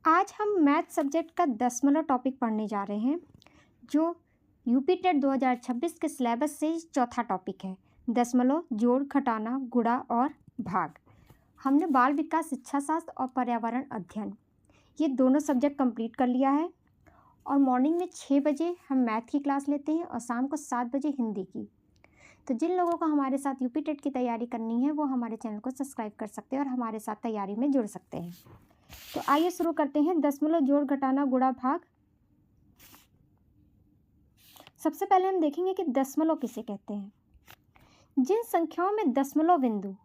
आज हम math subject का दशमलव टॉपिक पढ़ने जा रहे हैं, जो यूपी टेट 2026 के सिलेबस से चौथा टॉपिक है। दशमलव, जोड़, घटाना, गुणा और भाग। हमने बाल विकास, शिक्षा शास्त्र और पर्यावरण अध्ययन ये दोनों सब्जेक्ट कंप्लीट कर लिया है और मॉर्निंग में 6 बजे हम मैथ की क्लास लेते हैं और शाम को 7 बजे हिंदी की। तो जिन लोगों को हमारे साथ यूपी टेट की तैयारी करनी है वो हमारे चैनल को सब्सक्राइब कर सकते हैं और हमारे साथ तैयारी में जुड़ सकते हैं। तो आइए शुरू करते हैं। दशमलव, जोड़, घटाना, गुणा, भाग। सबसे पहले हम देखेंगे कि दशमलव किसे कहते हैं। जिन संख्याओं में दशमलव बिंदु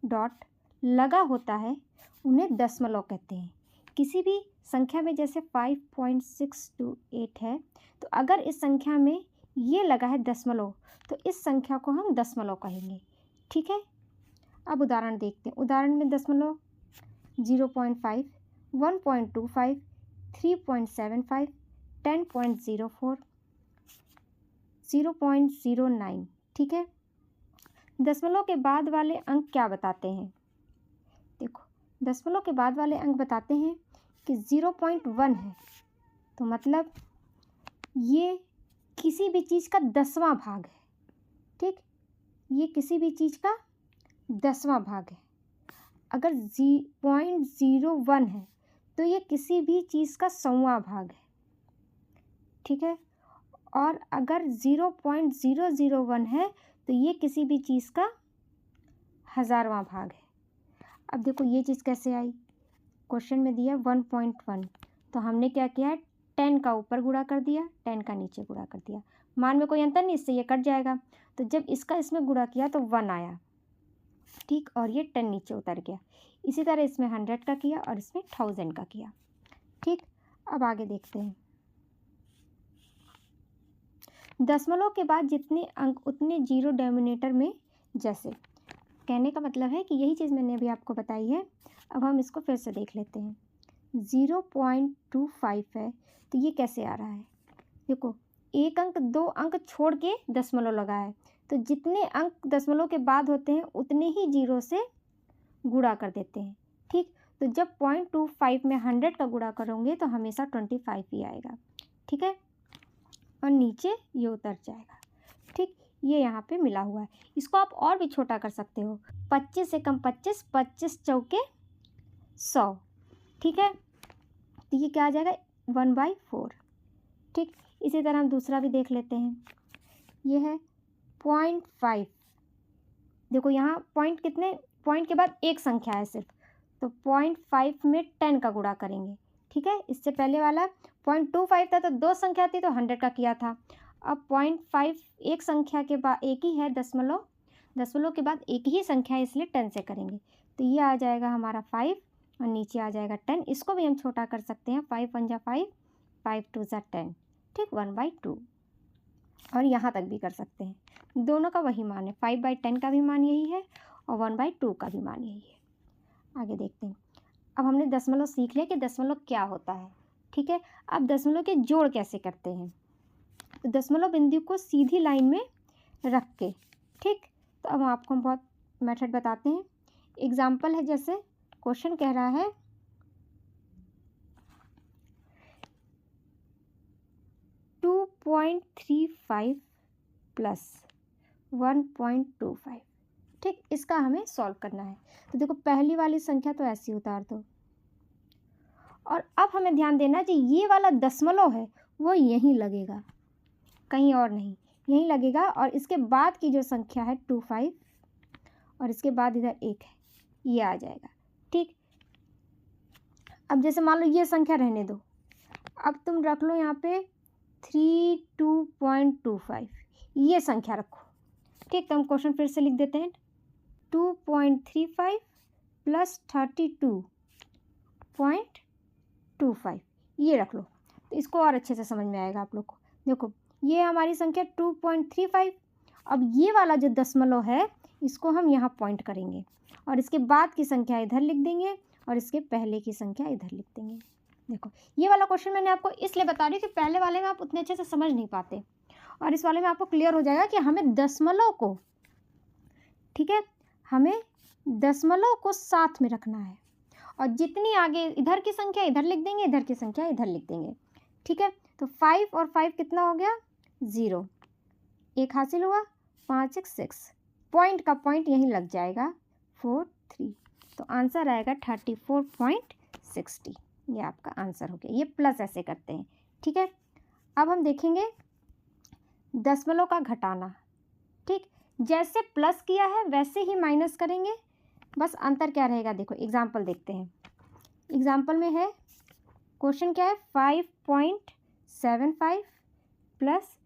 डॉट लगा होता है उन्हें दशमलव कहते हैं। किसी भी संख्या में जैसे 5.628 है, तो अगर इस संख्या में ये लगा है दशमलव तो इस संख्या को हम दशमलव कहेंगे। ठीक है, अब उदाहरण देखते हैं। उदाहरण में दशमलव 0.5, 1.25, 3.75, 10.04, 0.09। ठीक है, दशमलव के बाद वाले अंक क्या बताते हैं? देखो, दशमलव के बाद वाले अंक बताते हैं कि 0.1 है, तो मतलब ये किसी भी चीज़ का 10वां भाग है। ठीक, ये किसी भी चीज़ का 10वां भाग है। अगर 0.01 है तो ये किसी भी चीज़ का 100वां भाग है। ठीक है, और अगर 0.001 है तो ये किसी भी चीज़ का 1000वां भाग है। अब देखो ये चीज़ कैसे आई। क्वेश्चन में दिया 1.1, तो हमने क्या किया है, 10 का ऊपर गुणा कर दिया, 10 का नीचे गुणा कर दिया। मान में कोई अंतर नहीं, इससे ये कट जाएगा। तो जब इसका इसमें गुणा किया तो 1 आया। ठीक, और ये 10 नीचे उतर गया। इसी तरह इसमें 100 का किया और इसमें 1000 का किया। ठीक, अब आगे देखते हैं। दशमलव के बाद जितने अंक उतने जीरो डिनोमिनेटर में। जैसे कहने का मतलब है कि यही चीज़ मैंने अभी आपको बताई है। अब हम इसको फिर से देख लेते हैं। 0.25 है, तो ये कैसे आ रहा है? देखो, एक अंक 2 अंक छोड़ के दशमलव लगा है, तो जितने अंक दशमलव के बाद होते हैं उतने ही जीरो से गुणा कर देते हैं। ठीक, तो जब 0.25 में 100 का गुणा करोगे तो हमेशा 25 ही आएगा। ठीक है, और नीचे ये उतर जाएगा। ठीक, ये यहाँ पे मिला हुआ है। इसको आप और भी छोटा कर सकते हो। 25 से कम 25, 25 चौके 100। ठीक है, तो ये क्या आ जाएगा, 1/4। ठीक, इसी तरह हम दूसरा भी देख लेते हैं। ये है 0.5। देखो यहाँ पॉइंट कितने, पॉइंट के बाद एक संख्या है सिर्फ, तो 0.5 में 10 का गुणा करेंगे। ठीक है, इससे पहले वाला 0.25 था तो 2 संख्या थी तो 100 का किया था। अब 0.5 एक संख्या के बाद एक ही है, दशमलव, दशमलव के बाद एक ही संख्या है इसलिए 10 से करेंगे। तो ये आ जाएगा हमारा 5 और नीचे आ जाएगा 10। इसको भी हम छोटा कर सकते हैं। 5 1 जा 5, 5 2 जा 10। ठीक, 1/2। और यहाँ तक भी कर सकते हैं। दोनों का वही मान है, 5/10 का भी मान यही है और 1/2 का भी मान यही है। आगे देखते हैं। अब हमने दशमलव सीख लिया कि दशमलव क्या होता है। ठीक है, अब दशमलव के जोड़ कैसे करते हैं। तो दशमलव बिंदु को सीधी लाइन में रख के। ठीक, तो अब आपको हम बहुत मेथड बताते हैं। एग्जाम्पल है, जैसे क्वेश्चन कह रहा है 2.35 प्लस 1.25। ठीक, इसका हमें सॉल्व करना है। तो देखो, पहली वाली संख्या तो ऐसी उतार दो और अब हमें ध्यान देना कि ये वाला दशमलव है वो यहीं लगेगा, कहीं और नहीं, यहीं लगेगा। और इसके बाद की जो संख्या है 25 और इसके बाद इधर 1 है, ये आ जाएगा। ठीक, अब जैसे मान लो ये संख्या रहने दो, अब तुम रख लो यहाँ पे 32.25, ये संख्या रखो। ठीक, तो हम क्वेश्चन फिर से लिख देते हैं। 2.35 प्लस 32.25 ये रख लो, तो इसको और अच्छे से समझ में आएगा आप लोग को। देखो, ये हमारी संख्या 2.35। अब ये वाला जो दशमलव है इसको हम यहाँ पॉइंट करेंगे और इसके बाद की संख्या इधर लिख देंगे और इसके पहले की संख्या इधर लिख देंगे। देखो, ये वाला क्वेश्चन मैंने आपको इसलिए बता रही हूँ कि पहले वाले में आप उतने अच्छे से समझ नहीं पाते और इस वाले में आपको क्लियर हो जाएगा कि हमें दशमलव को, ठीक है, हमें दशमलव को साथ में रखना है और जितनी आगे इधर की संख्या इधर लिख देंगे, इधर की संख्या इधर लिख देंगे। ठीक है, तो 5 और 5 कितना हो गया 0, 1 हासिल हुआ, 5 1 6, पॉइंट का पॉइंट यहीं लग जाएगा 4 3, तो आंसर आएगा 34.60। ये आपका आंसर हो गया। ये प्लस ऐसे करते हैं। ठीक है, अब हम देखेंगे दशमलव का घटाना। ठीक, जैसे प्लस किया है वैसे ही माइनस करेंगे, बस अंतर क्या रहेगा देखो। एग्जाम्पल देखते हैं। एग्जाम्पल में है, क्वेश्चन क्या है, 5.75 प्लस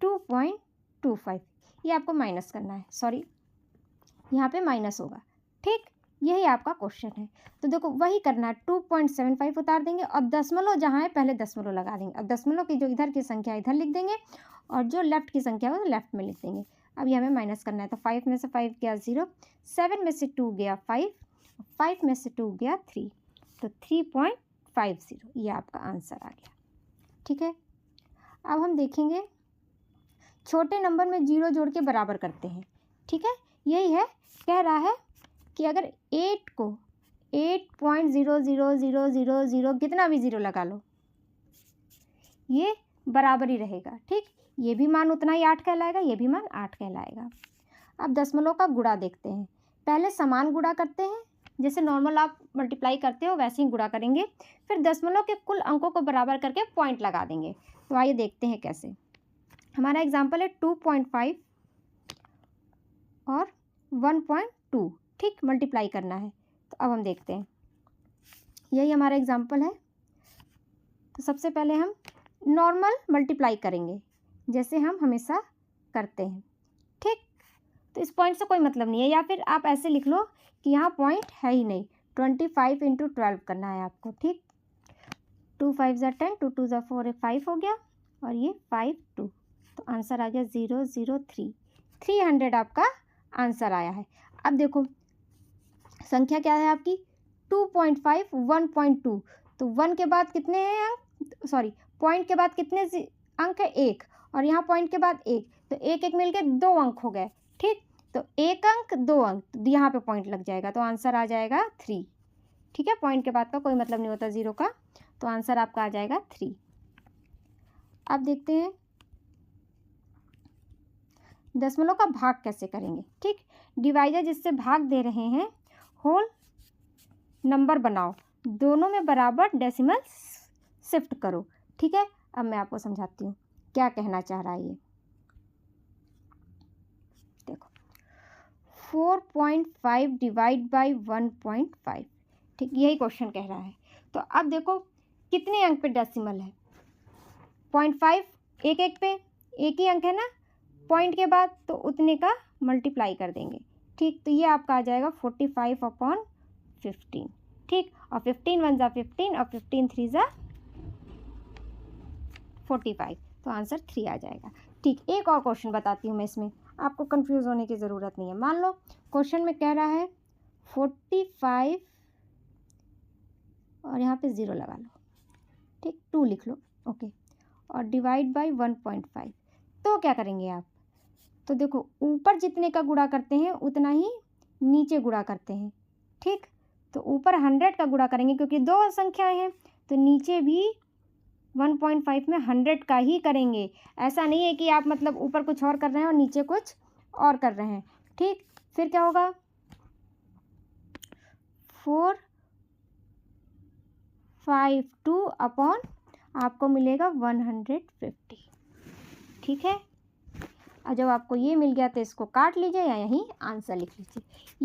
2.25, ये आपको माइनस करना है। सॉरी, यहाँ पे माइनस होगा। ठीक, यही आपका क्वेश्चन है। तो देखो वही करना है, 2.75 उतार देंगे और दशमलव जहाँ है पहले दशमलव लगा देंगे। अब दशमलव की जो इधर की संख्या इधर लिख देंगे और जो लेफ्ट की संख्या है वो लेफ्ट में लिख देंगे। अब ये हमें माइनस करना है, तो 5 में से 5 गया 0, 7 में से 2 गया 5, 5 में से 2 गया 3, तो 3.50, ये आपका आंसर आ गया। ठीक है, अब हम देखेंगे छोटे नंबर में 0 जोड़ के बराबर करते हैं। ठीक है, यही है, कह रहा है कि अगर 8 को 8.00000 कितना भी 0 लगा लो, ये बराबर ही रहेगा। ठीक, ये भी मान उतना ही 8 कहलाएगा, ये भी मान 8 कहलाएगा। अब दशमलव का गुणा देखते हैं। पहले समान गुणा करते हैं, जैसे नॉर्मल आप मल्टीप्लाई करते हो वैसे ही गुणा करेंगे, फिर दशमलव के कुल अंकों को बराबर करके पॉइंट लगा देंगे। तो आइए देखते हैं कैसे। हमारा एग्जाम्पल है 2.5 और 1.2। ठीक, मल्टीप्लाई करना है। तो अब हम देखते हैं, यही हमारा एग्जाम्पल है। तो सबसे पहले हम नॉर्मल मल्टीप्लाई करेंगे, जैसे हम हमेशा करते हैं। ठीक, तो इस पॉइंट से कोई मतलब नहीं है, या फिर आप ऐसे लिख लो कि यहाँ पॉइंट है ही नहीं। 25 × 12 करना है आपको। ठीक, 2 5 = 10, 2 2 = 4, 5 हो गया, और ये 5 2, तो आंसर आ गया 003। 300 आपका आंसर आया है। अब देखो संख्या क्या है आपकी, 2.5 1.2, तो 1 के बाद कितने हैं अंक, सॉरी पॉइंट के बाद कितने अंक है, 1, और यहाँ पॉइंट के बाद 1, तो 1 1 मिल के 2 अंक हो गए। ठीक, तो 1 अंक 2 अंक, तो यहाँ पे पॉइंट लग जाएगा, तो आंसर आ जाएगा 3। ठीक है, पॉइंट के बाद का कोई मतलब नहीं होता 0 का, तो आंसर आपका आ जाएगा 3। अब देखते हैं दशमलव का भाग कैसे करेंगे। ठीक, डिवाइजर जिससे भाग दे रहे हैं, होल नंबर बनाओ, दोनों में बराबर डेसिमल शिफ्ट करो। ठीक है, अब मैं आपको समझाती हूँ क्या कहना चाह रहा है ये। देखो 4.5 डिवाइड बाई 1.5। ठीक, यही क्वेश्चन कह रहा है। तो अब देखो कितने अंक पे डेसिमल है, 0.5 एक एक पे, एक ही अंक है ना पॉइंट के बाद, तो उतने का मल्टीप्लाई कर देंगे। ठीक, तो ये आपका आ जाएगा 45/15। ठीक, और 15 1 = 15 और 15 3 = 45, तो आंसर 3 आ जाएगा। ठीक, एक और क्वेश्चन बताती हूँ मैं, इसमें आपको कंफ्यूज होने की ज़रूरत नहीं है। मान लो क्वेश्चन में कह रहा है 45 और यहाँ पे 0 लगा लो। ठीक, 2 लिख लो, ओके, और डिवाइड बाई 1.5। तो क्या करेंगे आप, तो देखो ऊपर जितने का गुणा करते हैं उतना ही नीचे गुणा करते हैं। ठीक, तो ऊपर 100 का गुणा करेंगे क्योंकि 2 संख्याएं हैं, तो नीचे भी 1.5 में 100 का ही करेंगे। ऐसा नहीं है कि आप मतलब ऊपर कुछ और कर रहे हैं और नीचे कुछ और कर रहे हैं। ठीक, फिर क्या होगा, 452 अपॉन आपको मिलेगा 150। ठीक है, और जब आपको ये मिल गया तो इसको काट लीजिए या यहीं आंसर लिख लीजिए,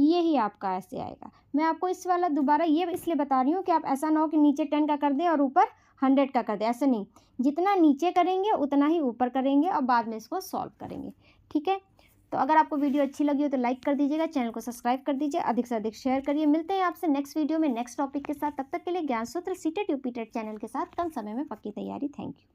यही आपका ऐसे आएगा। मैं आपको इस वाला दोबारा ये इसलिए बता रही हूँ कि आप ऐसा ना हो कि नीचे 10 का कर दें और ऊपर 100 का कर दें, ऐसा नहीं, जितना नीचे करेंगे उतना ही ऊपर करेंगे और बाद में इसको सॉल्व करेंगे। ठीक है, तो अगर आपको वीडियो अच्छी लगी हो तो लाइक कर दीजिएगा, चैनल को सब्सक्राइब कर दीजिए, अधिक से अधिक शेयर करिए। मिलते हैं आपसे नेक्स्ट वीडियो में नेक्स्ट टॉपिक के साथ, तब तक के लिए ज्ञान सूत्र सीटेट यूपीटेट चैनल के साथ कम समय में पक्की तैयारी। Thank you.